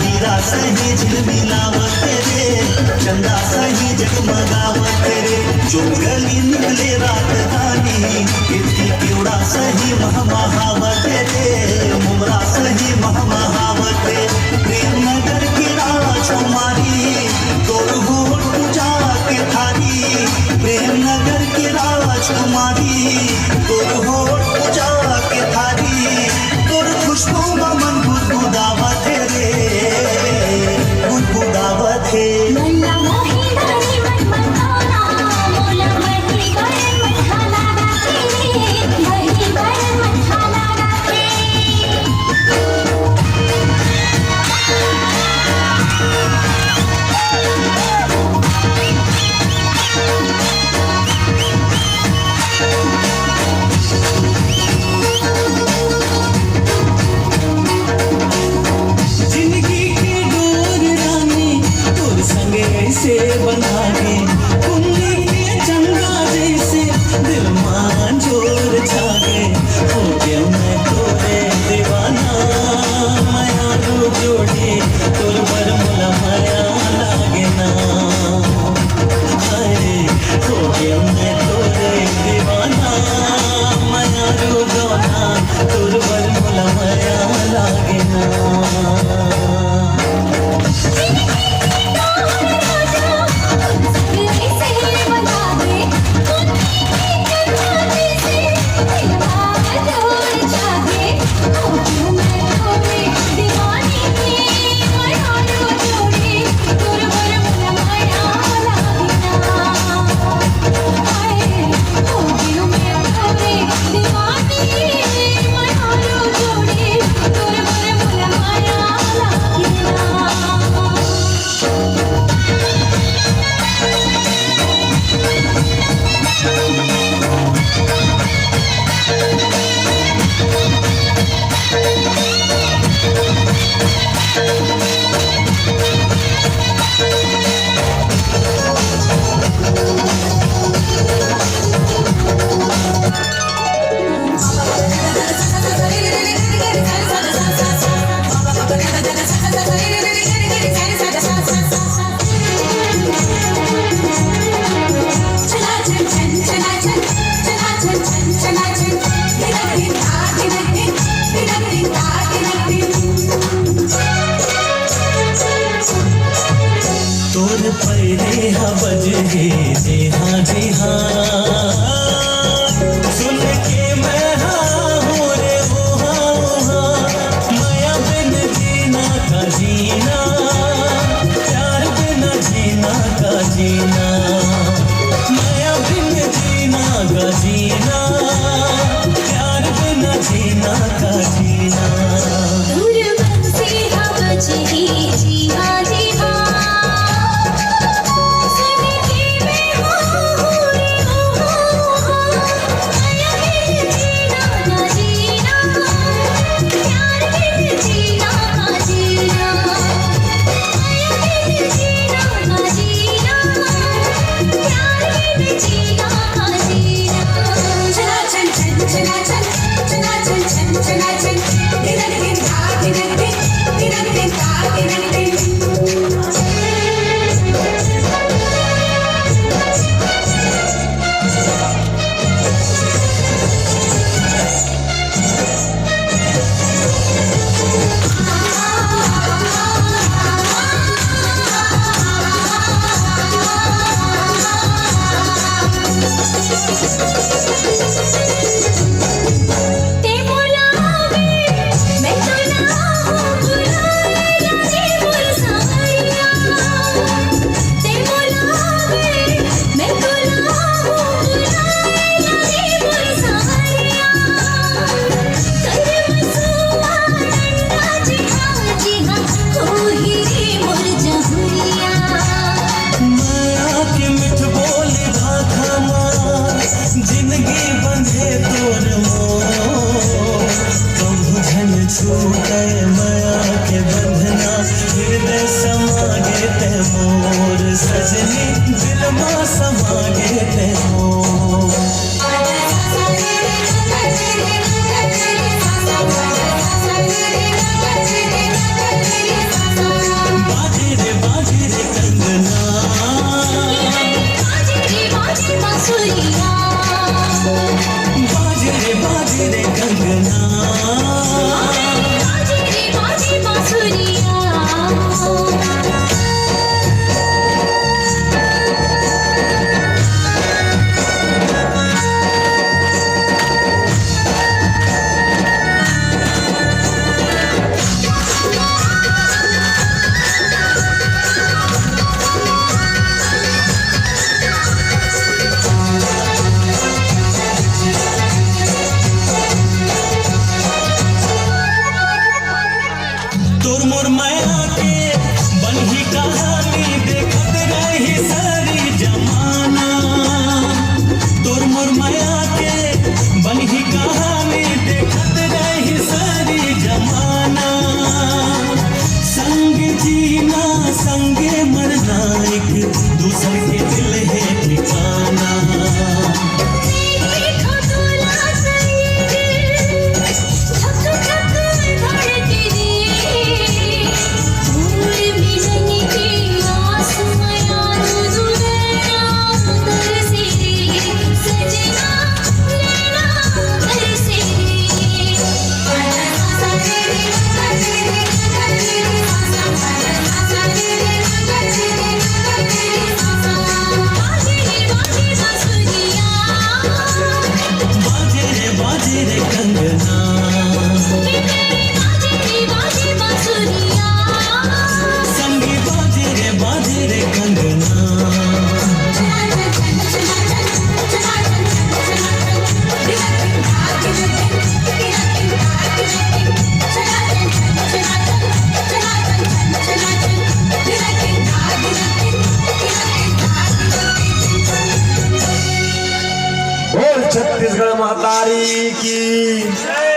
हीरा सही झिलमिलावत रे, चंदा सही जगमगावत रे, जो गली निकले राजधानी कीर्ती केवड़ा सही महमहावत रे, मुमरा सही महमहावत रे, प्रेमनगर की राजकुमारी तोर होठ पूजा के थारी, प्रेमनगर की राजकुमारी तोर होठ पूजा के थारी, तोर खुशबू मन गुदगुदावत रे, गुदगुदावत है। से बना के कुंडी के चंगा जैसे दिल मान जोर छागे, हो गया मैं तोरे दीवाना, माया रो जोड़ी तोर पर मुला माया लागे ना, हाय हो गया मैं तोरे दीवाना, माया रो गाना तोर पर मुला माया लागे ना। पैरे हा बजगे जी हाँ जी हाँ, सुन के मैं हाँ हूँ रे वो हाँ, माया बिन जीना का जीना, प्यार बिन जीना का जीना, माया बिन जीना का जीना, प्यार बिन जीना का जीना। दूर बंसी हा बजगे जी हाँ जी हाँ, जीना संगे मरना एक दूसरे के दिल है ठिकाना छत्तीसगढ़ महतारी की